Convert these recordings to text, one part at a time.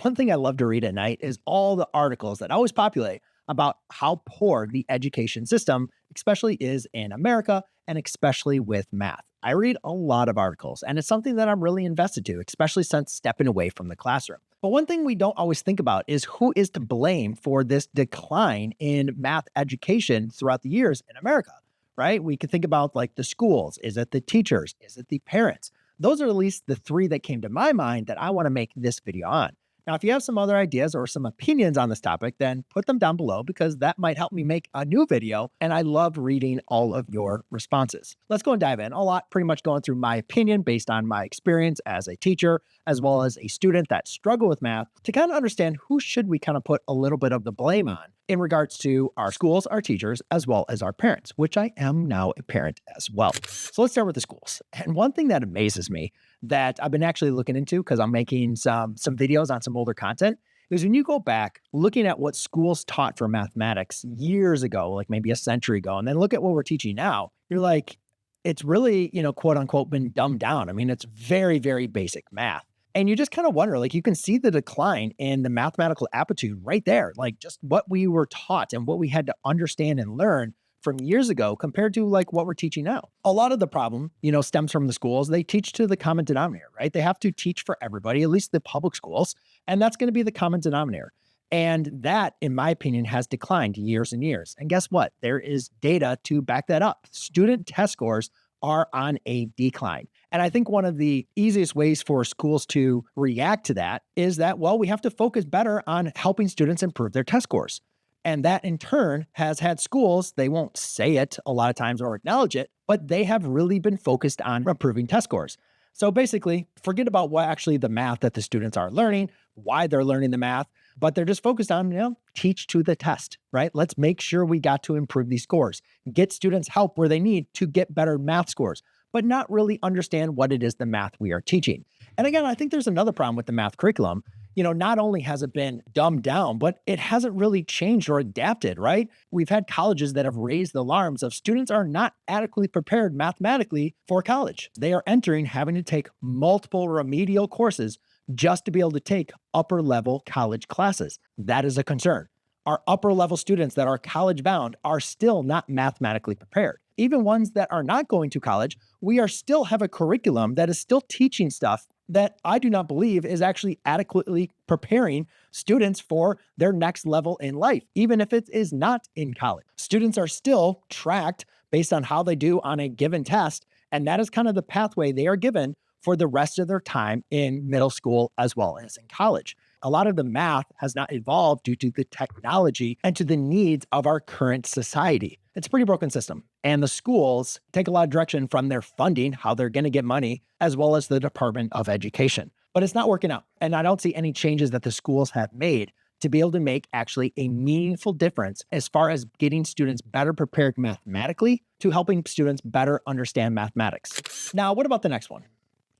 One thing I love to read at night is all the articles that always populate about how poor the education system, especially is in America and especially with math. I read a lot of articles and it's something that I'm really invested to, especially since stepping away from the classroom. But one thing we don't always think about is who is to blame for this decline in math education throughout the years in America, right? We can think about like the schools. Is it the teachers? Is it the parents? Those are at least the three that came to my mind that I want to make this video on. Now, if you have some other ideas or some opinions on this topic, then put them down below because that might help me make a new video. And I love reading all of your responses. Let's go and dive in. A lot pretty much going through my opinion based on my experience as a teacher, as well as a student that struggle with math to kind of understand who should we kind of put a little bit of the blame on in regards to our schools, our teachers, as well as our parents, which I am now a parent as well. So let's start with the schools. And one thing that amazes me that I've been actually looking into because I'm making some videos on some older content is when you go back looking at what schools taught for mathematics years ago, like maybe a century ago, and then look at what we're teaching now, you're like, it's really, quote unquote, been dumbed down. I mean, it's very, very basic math. And you just kind of wonder, like, you can see the decline in the mathematical aptitude right there, like just what we were taught and what we had to understand and learn from years ago compared to like what we're teaching now. A lot of the problem, stems from the schools. They teach to the common denominator, right? They have to teach for everybody, at least the public schools, and that's going to be the common denominator. And that, in my opinion, has declined years and years. And guess what? There is data to back that up. Student test scores are on a decline. And I think one of the easiest ways for schools to react to that is that, well, we have to focus better on helping students improve their test scores. And that in turn has had schools, they won't say it a lot of times or acknowledge it, but they have really been focused on improving test scores. So basically, forget about what actually the math that the students are learning, why they're learning the math, but they're just focused on, teach to the test, right? Let's make sure we got to improve these scores, get students help where they need to get better math scores, but not really understand what it is the math we are teaching. And again, I think there's another problem with the math curriculum. Not only has it been dumbed down, but it hasn't really changed or adapted, right? We've had colleges that have raised the alarms of students are not adequately prepared mathematically for college. They are entering having to take multiple remedial courses just to be able to take upper level college classes. That is a concern. Our upper level students that are college bound are still not mathematically prepared. Even ones that are not going to college, we are still have a curriculum that is still teaching stuff that I do not believe is actually adequately preparing students for their next level in life, even if it is not in college. Students are still tracked based on how they do on a given test, and that is kind of the pathway they are given for the rest of their time in middle school as well as in college. A lot of the math has not evolved due to the technology and to the needs of our current society. It's a pretty broken system. And the schools take a lot of direction from their funding, how they're going to get money, as well as the Department of Education. But it's not working out. And I don't see any changes that the schools have made to be able to make actually a meaningful difference as far as getting students better prepared mathematically to helping students better understand mathematics. Now, what about the next one?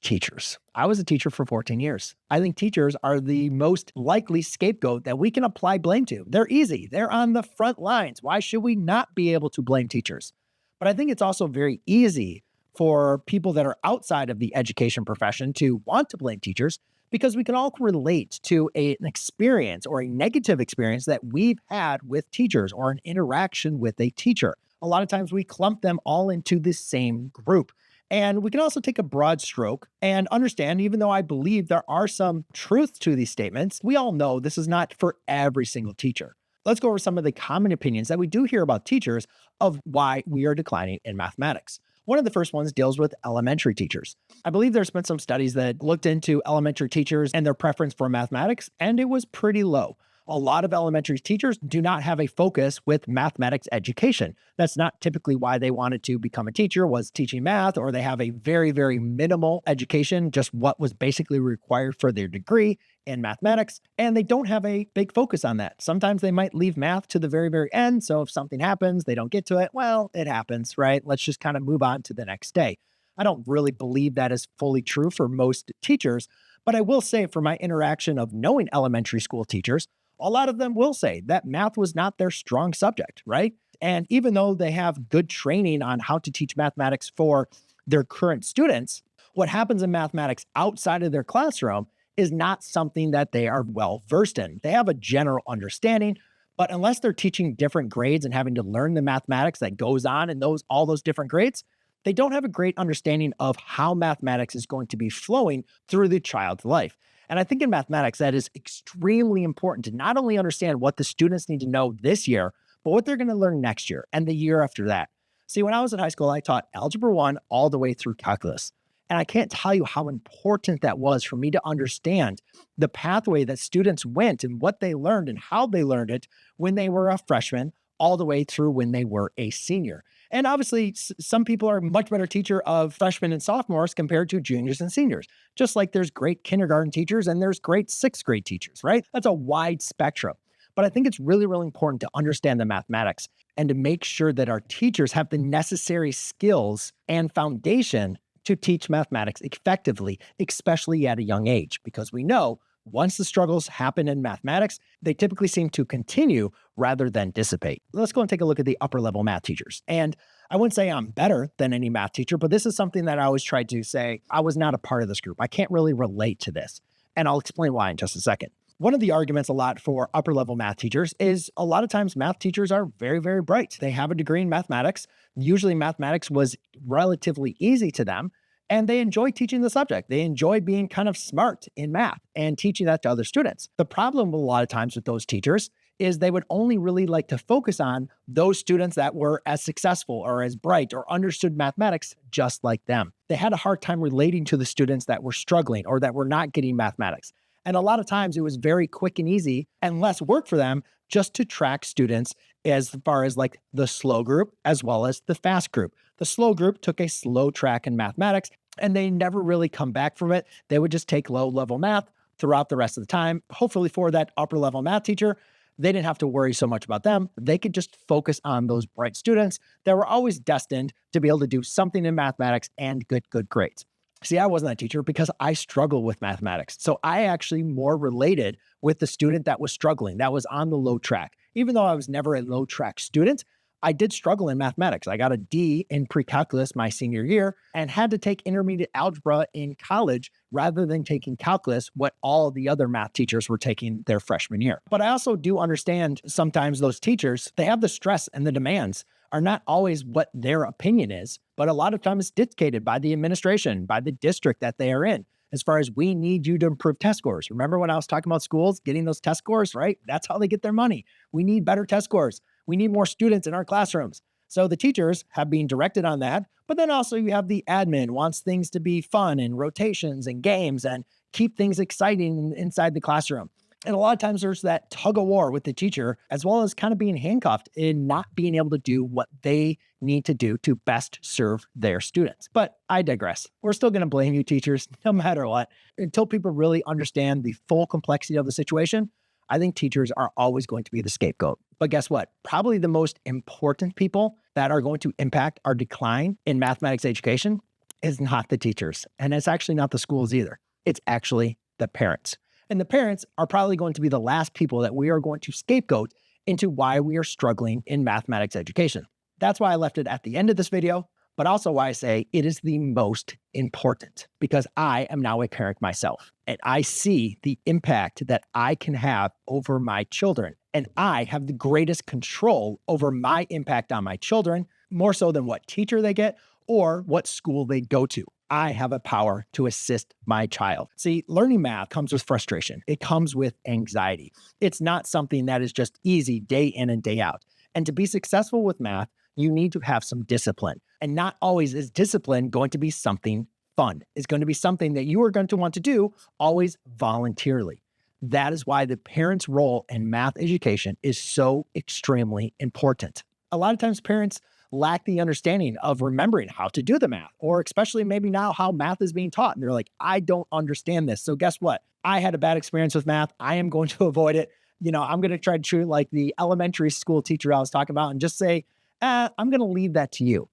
Teachers. I was a teacher for 14 years. I think teachers are the most likely scapegoat that we can apply blame to. They're easy. They're on the front lines. Why should we not be able to blame teachers? But I think it's also very easy for people that are outside of the education profession to want to blame teachers because we can all relate to an experience or a negative experience that we've had with teachers or an interaction with a teacher. A lot of times we clump them all into the same group. And we can also take a broad stroke and understand, even though I believe there are some truth to these statements, we all know this is not for every single teacher. Let's go over some of the common opinions that we do hear about teachers of why we are declining in mathematics. One of the first ones deals with elementary teachers. I believe there's been some studies that looked into elementary teachers and their preference for mathematics, and it was pretty low. A lot of elementary teachers do not have a focus with mathematics education. That's not typically why they wanted to become a teacher, was teaching math, or they have a very, very minimal education, just what was basically required for their degree in mathematics. And they don't have a big focus on that. Sometimes they might leave math to the very, very end. So if something happens, they don't get to it. Well, it happens, right? Let's just kind of move on to the next day. I don't really believe that is fully true for most teachers, but I will say for my interaction of knowing elementary school teachers, a lot of them will say that math was not their strong subject, right? And even though they have good training on how to teach mathematics for their current students, what happens in mathematics outside of their classroom is not something that they are well versed in. They have a general understanding, but unless they're teaching different grades and having to learn the mathematics that goes on in all those different grades, they don't have a great understanding of how mathematics is going to be flowing through the child's life. And I think in mathematics, that is extremely important to not only understand what the students need to know this year, but what they're going to learn next year and the year after that. See, when I was in high school, I taught Algebra 1 all the way through calculus. And I can't tell you how important that was for me to understand the pathway that students went and what they learned and how they learned it when they were a freshman all the way through when they were a senior. And obviously, some people are a much better teacher of freshmen and sophomores compared to juniors and seniors, just like there's great kindergarten teachers and there's great sixth grade teachers, right? That's a wide spectrum. But I think it's really, really important to understand the mathematics and to make sure that our teachers have the necessary skills and foundation to teach mathematics effectively, especially at a young age, because we know once the struggles happen in mathematics, they typically seem to continue rather than dissipate. Let's go and take a look at the upper level math teachers. And I wouldn't say I'm better than any math teacher, but this is something that I always tried to say, I was not a part of this group. I can't really relate to this. And I'll explain why in just a second. One of the arguments a lot for upper level math teachers is a lot of times math teachers are very, very bright. They have a degree in mathematics. Usually mathematics was relatively easy to them, and they enjoy teaching the subject. They enjoy being kind of smart in math and teaching that to other students. The problem a lot of times with those teachers is they would only really like to focus on those students that were as successful or as bright or understood mathematics just like them. They had a hard time relating to the students that were struggling or that were not getting mathematics. And a lot of times it was very quick and easy and less work for them just to track students as far as like the slow group as well as the fast group. The slow group took a slow track in mathematics and they never really come back from it. They would just take low level math throughout the rest of the time. Hopefully for that upper level math teacher, they didn't have to worry so much about them. They could just focus on those bright students that were always destined to be able to do something in mathematics and good grades. See, I wasn't that teacher because I struggle with mathematics. So I actually more related with the student that was struggling, that was on the low track. Even though I was never a low track student, I did struggle in mathematics. I got a D in pre-calculus my senior year and had to take intermediate algebra in college rather than taking calculus, what all the other math teachers were taking their freshman year. But I also do understand sometimes those teachers, they have the stress and the demands are not always what their opinion is, but a lot of times it's dictated by the administration, by the district that they are in. As far as we need you to improve test scores. Remember when I was talking about schools getting those test scores, right? That's how they get their money. We need better test scores. We need more students in our classrooms. So the teachers have been directed on that, but then also you have the admin wants things to be fun and rotations and games and keep things exciting inside the classroom. And a lot of times there's that tug of war with the teacher, as well as kind of being handcuffed in not being able to do what they need to do to best serve their students. But I digress. We're still going to blame you teachers no matter what. Until people really understand the full complexity of the situation, I think teachers are always going to be the scapegoat. But guess what? Probably the most important people that are going to impact our decline in mathematics education is not the teachers. And it's actually not the schools either. It's actually the parents. And the parents are probably going to be the last people that we are going to scapegoat into why we are struggling in mathematics education. That's why I left it at the end of this video, but also why I say it is the most important because I am now a parent myself and I see the impact that I can have over my children. And I have the greatest control over my impact on my children, more so than what teacher they get or what school they go to. I have a power to assist my child. See, learning math comes with frustration. It comes with anxiety. It's not something that is just easy day in and day out. And to be successful with math, you need to have some discipline. And not always is discipline going to be something fun. It's going to be something that you are going to want to do always voluntarily. That is why the parent's role in math education is so extremely important. A lot of times parents lack the understanding of remembering how to do the math, or especially maybe now how math is being taught. And they're like, I don't understand this. So guess what? I had a bad experience with math. I am going to avoid it. I'm going to try to treat like the elementary school teacher I was talking about and just say, I'm going to leave that to you.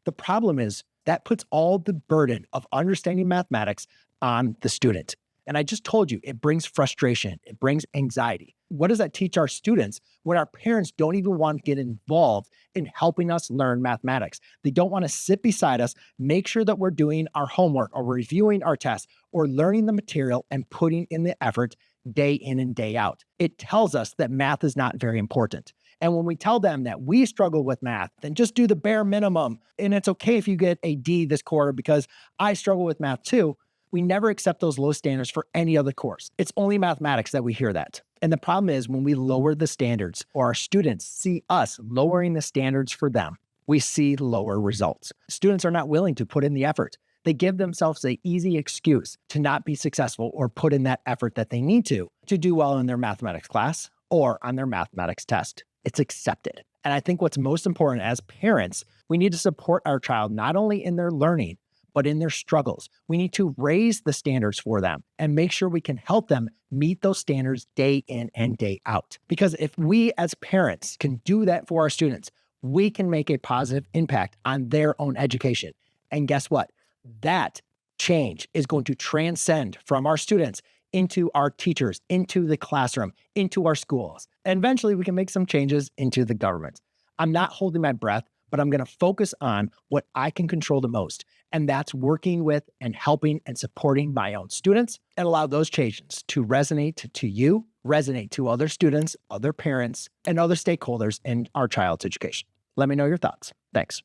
The problem is that puts all the burden of understanding mathematics on the student. And I just told you, it brings frustration. It brings anxiety. What does that teach our students when our parents don't even want to get involved in helping us learn mathematics? They don't want to sit beside us, make sure that we're doing our homework or reviewing our tests or learning the material and putting in the effort day in and day out. It tells us that math is not very important. And when we tell them that we struggle with math, then just do the bare minimum. And it's okay if you get a D this quarter because I struggle with math too. We never accept those low standards for any other course. It's only mathematics that we hear that. And the problem is when we lower the standards or our students see us lowering the standards for them, we see lower results. Students are not willing to put in the effort. They give themselves an easy excuse to not be successful or put in that effort that they need to do well in their mathematics class or on their mathematics test. It's accepted. And I think what's most important as parents, we need to support our child not only in their learning, but in their struggles. We need to raise the standards for them and make sure we can help them meet those standards day in and day out. Because if we as parents can do that for our students, we can make a positive impact on their own education. And guess what? That change is going to transcend from our students into our teachers, into the classroom, into our schools. And eventually we can make some changes into the government. I'm not holding my breath, but I'm going to focus on what I can control the most. And that's working with and helping and supporting my own students and allow those changes to resonate to you, resonate to other students, other parents, and other stakeholders in our child's education. Let me know your thoughts. Thanks.